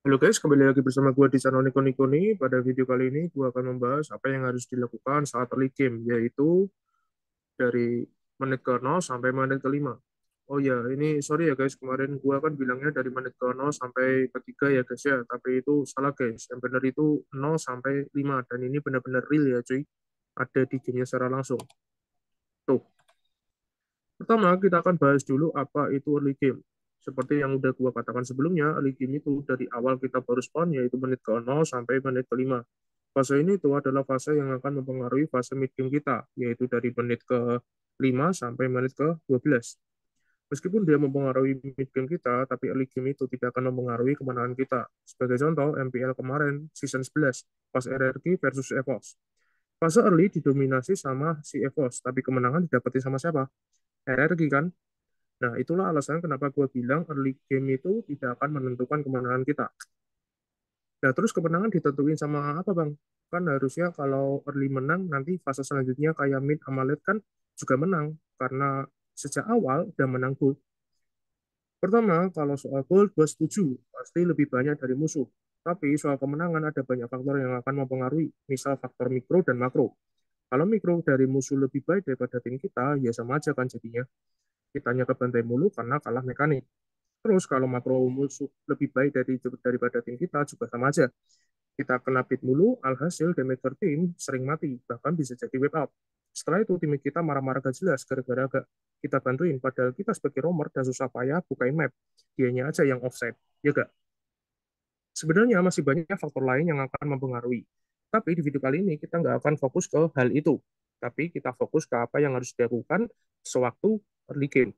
Halo guys, kembali lagi bersama gue di channel Niko Niko nih. Pada video kali ini gue akan membahas apa yang harus dilakukan saat early game, yaitu dari menit ke 0 sampai menit ke 5. Oh ya, ini sorry ya guys, kemarin gue kan bilangnya dari menit ke 0 sampai ke 3 ya guys ya, tapi itu salah guys. Yang benar itu 0 sampai 5, dan ini benar-benar real ya cuy. Ada di gamenya secara langsung. Tuh, pertama, kita akan bahas dulu apa itu early game. Seperti yang udah gua katakan sebelumnya, early game itu dari awal kita baru spawn, yaitu menit ke 0 sampai menit ke 5. Fase ini itu adalah fase yang akan mempengaruhi fase mid game kita, yaitu dari menit ke 5 sampai menit ke 12. Meskipun dia mempengaruhi mid game kita, tapi early game itu tidak akan mempengaruhi kemenangan kita. Sebagai contoh, MPL kemarin, season 11, pas RRQ versus EVOS. Fase early didominasi sama si EVOS, tapi kemenangan didapati sama siapa? RRQ kan? Nah, itulah alasan kenapa gue bilang early game itu tidak akan menentukan kemenangan kita. Nah, terus kemenangan ditentuin sama apa, Bang? Kan harusnya kalau early menang, nanti fase selanjutnya kayak mid sama late kan juga menang. Karena sejak awal udah menang gold. Pertama, kalau soal gold, gue setuju. Pasti lebih banyak dari musuh. Tapi soal kemenangan ada banyak faktor yang akan mempengaruhi. Misal faktor mikro dan makro. Kalau mikro dari musuh lebih baik daripada tim kita, ya sama aja kan jadinya. Kitanya kebantai mulu karena kalah mekanik. Terus kalau makro musuh lebih baik daripada tim kita juga sama aja. Kita kena pit mulu, alhasil damage per tim sering mati, bahkan bisa jadi wipe out. Setelah itu tim kita marah-marah gak jelas gara-gara gak kita bantuin, padahal kita sebagai romer dan susah payah bukain map. Dianya aja yang offside, ya gak? Sebenarnya masih banyak faktor lain yang akan mempengaruhi. Tapi di video kali ini kita nggak akan fokus ke hal itu. Tapi kita fokus ke apa yang harus dilakukan sewaktu early game.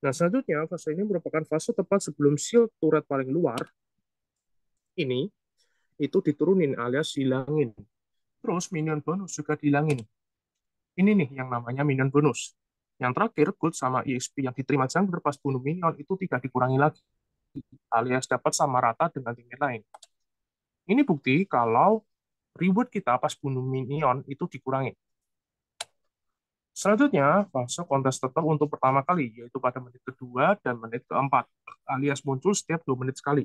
Nah, selanjutnya fase ini merupakan fase tepat sebelum shield turret paling luar ini itu diturunin alias hilangin. Terus minion bonus juga dihilangin. Ini nih yang namanya minion bonus. Yang terakhir, gold sama EXP yang diterima jungler pas bunuh minion itu tidak dikurangi lagi, alias dapat sama rata dengan tim lain. Ini bukti kalau reward kita pas bunuh minion itu dikurangi. Selanjutnya, fase kontes tetap untuk pertama kali, yaitu pada menit kedua dan menit keempat, alias muncul setiap 2 menit sekali.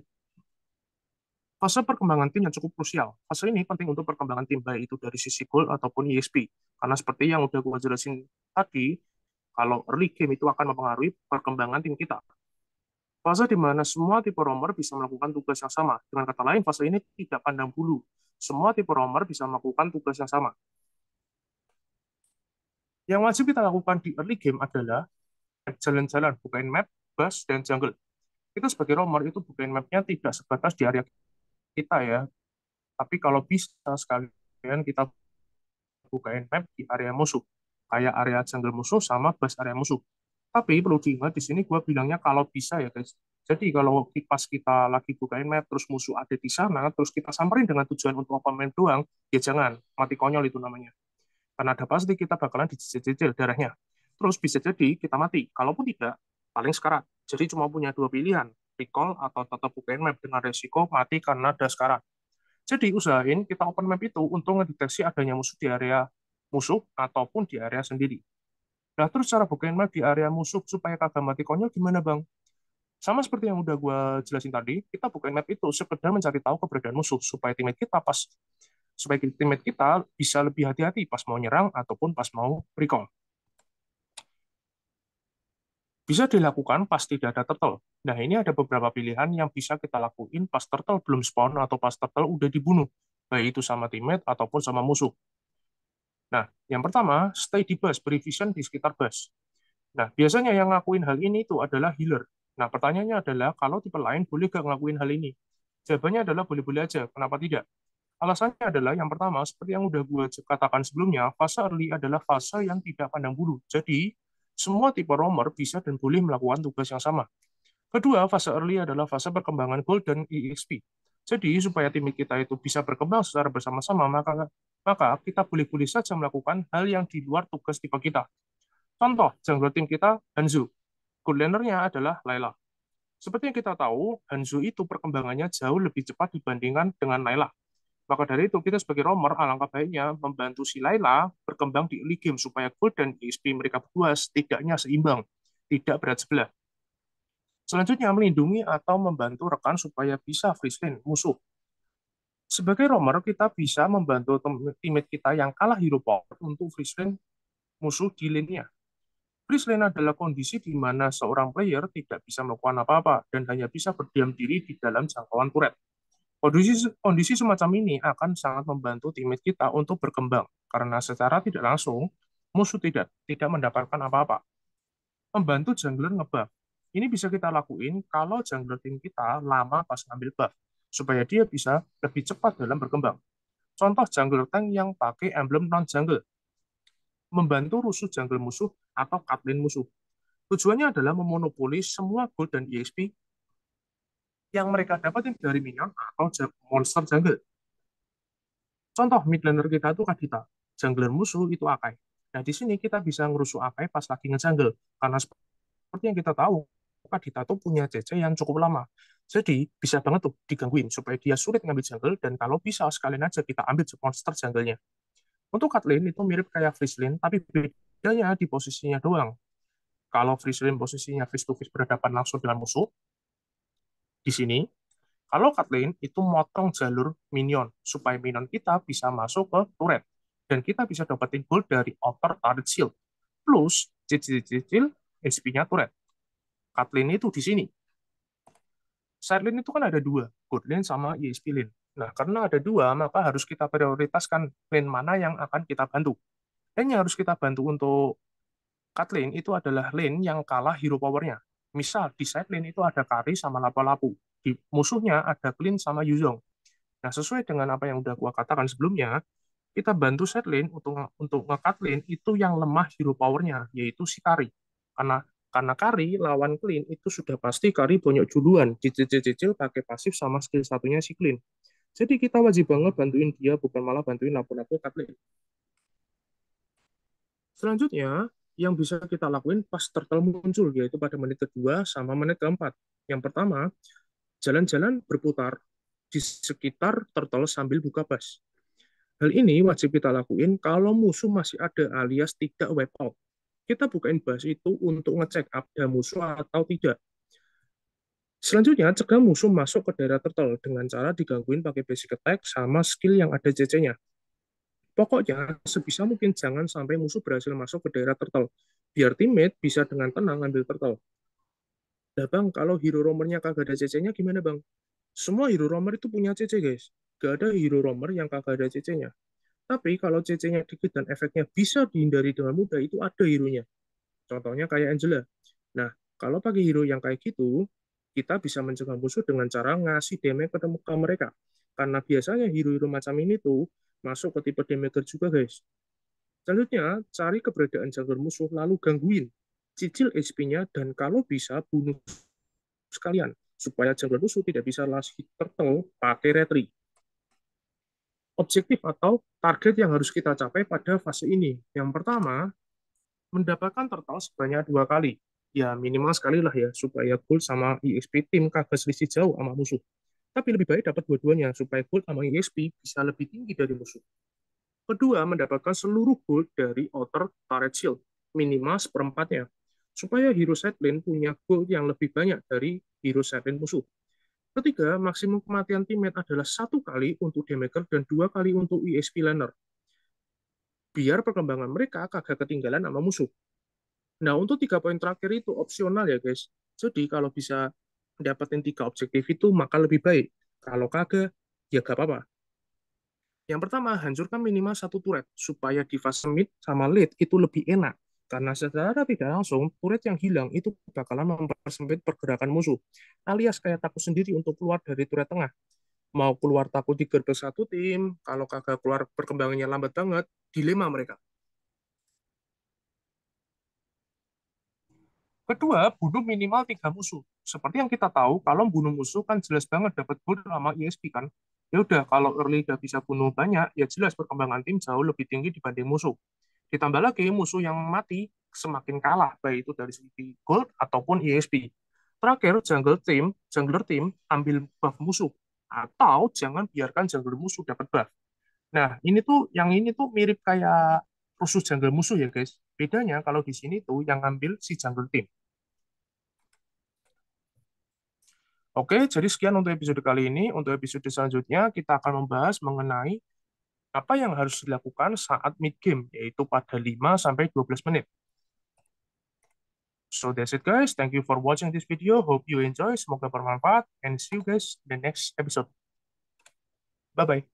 Fase perkembangan tim yang cukup krusial. Fase ini penting untuk perkembangan tim, baik itu dari sisi gold ataupun EXP. Karena seperti yang udah gue jelasin tadi, kalau early game itu akan mempengaruhi perkembangan tim kita. Fase di mana semua tipe romer bisa melakukan tugas yang sama. Dengan kata lain, fase ini tidak pandang bulu. Semua tipe romer bisa melakukan tugas yang sama. Yang wajib kita lakukan di early game adalah jalan-jalan, bukain map, bus, dan jungle. Kita sebagai romer itu bukain mapnya tidak sebatas di area kita ya, tapi kalau bisa sekalian kita bukain map di area musuh, kayak area jungle musuh sama bus area musuh. Tapi perlu diingat di sini gue bilangnya kalau bisa ya guys. Jadi kalau pas kita lagi bukain map terus musuh ada di sana, terus kita samperin dengan tujuan untuk open map doang, ya jangan, mati konyol itu namanya. Karena ada pasti kita bakalan dicicil darahnya. Terus bisa jadi kita mati. Kalaupun tidak, paling sekarat. Jadi cuma punya dua pilihan, recall atau tetap bukain map dengan resiko mati karena ada sekarat. Jadi usahain kita open map itu untuk ngedeteksi adanya musuh di area musuh ataupun di area sendiri. Nah, terus cara bukain map di area musuh supaya kagak mati konyol gimana, Bang? Sama seperti yang udah gue jelasin tadi, kita bukain map itu sekedar mencari tahu keberadaan musuh supaya teammate kita bisa lebih hati-hati pas mau nyerang ataupun pas mau recall. Bisa dilakukan pas tidak ada turtle. Nah, ini ada beberapa pilihan yang bisa kita lakuin pas turtle belum spawn atau pas turtle udah dibunuh, baik itu sama teammate ataupun sama musuh. Nah, yang pertama, stay di bus, beri vision di sekitar bus. Nah, biasanya yang ngelakuin hal ini itu adalah healer. Nah, pertanyaannya adalah, kalau tipe lain boleh gak ngelakuin hal ini? Jawabannya adalah boleh-boleh aja, kenapa tidak? Alasannya adalah yang pertama, seperti yang udah gue katakan sebelumnya, fase early adalah fase yang tidak pandang bulu. Jadi, semua tipe roamer bisa dan boleh melakukan tugas yang sama. Kedua, fase early adalah fase perkembangan gold dan EXP. Jadi, supaya tim kita itu bisa berkembang secara bersama-sama, maka kita boleh-boleh saja melakukan hal yang di luar tugas tipe kita. Contoh, jungler tim kita, Hanzo. Gold laner-nya adalah Layla. Seperti yang kita tahu, Hanzo itu perkembangannya jauh lebih cepat dibandingkan dengan Layla. Maka dari itu, kita sebagai romer, alangkah baiknya membantu si Layla berkembang di early game supaya gold dan EXP mereka berdua setidaknya seimbang, tidak berat sebelah. Selanjutnya, melindungi atau membantu rekan supaya bisa freeze lane musuh. Sebagai roamer, kita bisa membantu teammate kita yang kalah hero power untuk freeze lane musuh di lane-nya. Freeze lane adalah kondisi di mana seorang player tidak bisa melakukan apa-apa dan hanya bisa berdiam diri di dalam jangkauan turret. Kondisi semacam ini akan sangat membantu teammate kita untuk berkembang karena secara tidak langsung musuh tidak mendapatkan apa-apa. Membantu jungler ngebuff. Ini bisa kita lakuin kalau jungler tim kita lama pas ngambil buff supaya dia bisa lebih cepat dalam berkembang. Contoh jungler tank yang pakai emblem non jungle, membantu rusuh jungle musuh atau cut lane musuh. Tujuannya adalah memonopoli semua gold dan EXP yang mereka dapatin dari minion atau monster jungle. Contoh mid laner kita itu Kadita, jungler musuh itu Akai. Nah, di sini kita bisa ngerusuh Akai pas lagi nge-jungle, karena seperti yang kita tahu, Kadita tuh punya CC yang cukup lama. Jadi, bisa banget tuh digangguin supaya dia sulit ngambil jungle, dan kalau bisa, sekalian aja kita ambil monster jungle-nya. Untuk cut lane itu mirip kayak freeze lane, tapi bedanya di posisinya doang. Kalau freeze lane posisinya face to face berhadapan langsung dengan musuh, di sini kalau cut lane itu motong jalur minion supaya minion kita bisa masuk ke turret dan kita bisa dapetin gold dari outer turret shield plus cicil-cicil HP-nya turret. Cut lane itu di sini. Side lane itu kan ada dua, gold lane sama EXP lane. Nah, karena ada dua, maka harus kita prioritaskan lane mana yang akan kita bantu. Dan yang harus kita bantu untuk cut lane itu adalah lane yang kalah hero powernya. Misal di side lane itu ada Kari sama Lapu-Lapu. Di musuhnya ada Clean sama Yuzong. Nah, sesuai dengan apa yang udah gua katakan sebelumnya, kita bantu set lane untuk nge-cut lane itu yang lemah hero powernya, yaitu si Kari. Karena Kari lawan Clean itu sudah pasti Kari bonyok duluan, cicil-cicil pakai pasif sama skill satunya si Clean. Jadi kita wajib banget bantuin dia, bukan malah bantuin lapu-lapu cut lane. Selanjutnya, yang bisa kita lakuin pas turtle muncul, yaitu pada menit kedua sama menit keempat. Yang pertama, jalan-jalan berputar di sekitar turtle sambil buka bas. Hal ini wajib kita lakuin kalau musuh masih ada alias tidak wipe out. Kita bukain bas itu untuk ngecek ada musuh atau tidak. Selanjutnya, cegah musuh masuk ke daerah turtle dengan cara digangguin pakai basic attack sama skill yang ada CC-nya. Pokoknya, sebisa mungkin jangan sampai musuh berhasil masuk ke daerah turtle, biar teammate bisa dengan tenang ngambil turtle. Nah bang, kalau hero roamernya kagak ada CC-nya gimana bang? Semua hero roamer itu punya CC guys. Gak ada hero roamer yang kagak ada CC-nya. Tapi kalau CC-nya dikit dan efeknya bisa dihindari dengan mudah, itu ada hero-nya. Contohnya kayak Angela. Nah, kalau pakai hero yang kayak gitu, kita bisa mencegah musuh dengan cara ngasih damage ke mereka. Karena biasanya hero-hero macam ini tuh masuk ke tipe damager juga, guys. Selanjutnya, cari keberadaan jungler musuh lalu gangguin. Cicil HP-nya dan kalau bisa bunuh sekalian. Supaya jungler musuh tidak bisa last hit turtle pakai retri. Objektif atau target yang harus kita capai pada fase ini. Yang pertama, mendapatkan turtle sebanyak 2 kali. Ya minimal sekali lah ya, supaya gold sama EXP tim kagak selisih jauh sama musuh. Tapi lebih baik dapat dua-duanya, supaya gold sama EXP bisa lebih tinggi dari musuh. Kedua, mendapatkan seluruh gold dari outer turret shield, minimal seperempatnya. Supaya hero sidelane punya gold yang lebih banyak dari hero sidelane musuh. Ketiga, maksimum kematian teammate adalah 1 kali untuk damager dan 2 kali untuk EXP laner. Biar perkembangan mereka kagak ketinggalan sama musuh. Nah, untuk 3 poin terakhir itu opsional ya, guys. Jadi, kalau bisa dapetin 3 objektif itu, maka lebih baik. Kalau kagak, ya gak apa-apa. Yang pertama, hancurkan minimal 1 turret, supaya di fase mid sama late itu lebih enak. Karena secara tidak langsung, turret yang hilang itu bakalan mempersempit pergerakan musuh. Alias kayak takut sendiri untuk keluar dari turret tengah. Mau keluar takut digerbek satu tim, kalau kagak keluar perkembangannya lambat banget, dilema mereka. Kedua, bunuh minimal 3 musuh. Seperti yang kita tahu, kalau bunuh musuh kan jelas banget dapat gold sama EXP kan. Ya udah, kalau early udah bisa bunuh banyak, ya jelas perkembangan tim jauh lebih tinggi dibanding musuh. Ditambah lagi musuh yang mati semakin kalah, baik itu dari segi gold ataupun EXP. Terakhir, jungler tim ambil buff musuh atau jangan biarkan jungler musuh dapat buff. Nah, yang ini tuh mirip kayak rusuh jungle musuh ya, guys. Bedanya kalau di sini tuh yang ngambil si jungle tim. Oke, jadi sekian untuk episode kali ini. Untuk episode selanjutnya, kita akan membahas mengenai apa yang harus dilakukan saat mid game, yaitu pada 5 sampai 12 menit. So that's it guys. Thank you for watching this video. Hope you enjoy. Semoga bermanfaat and see you guys in the next episode. Bye bye.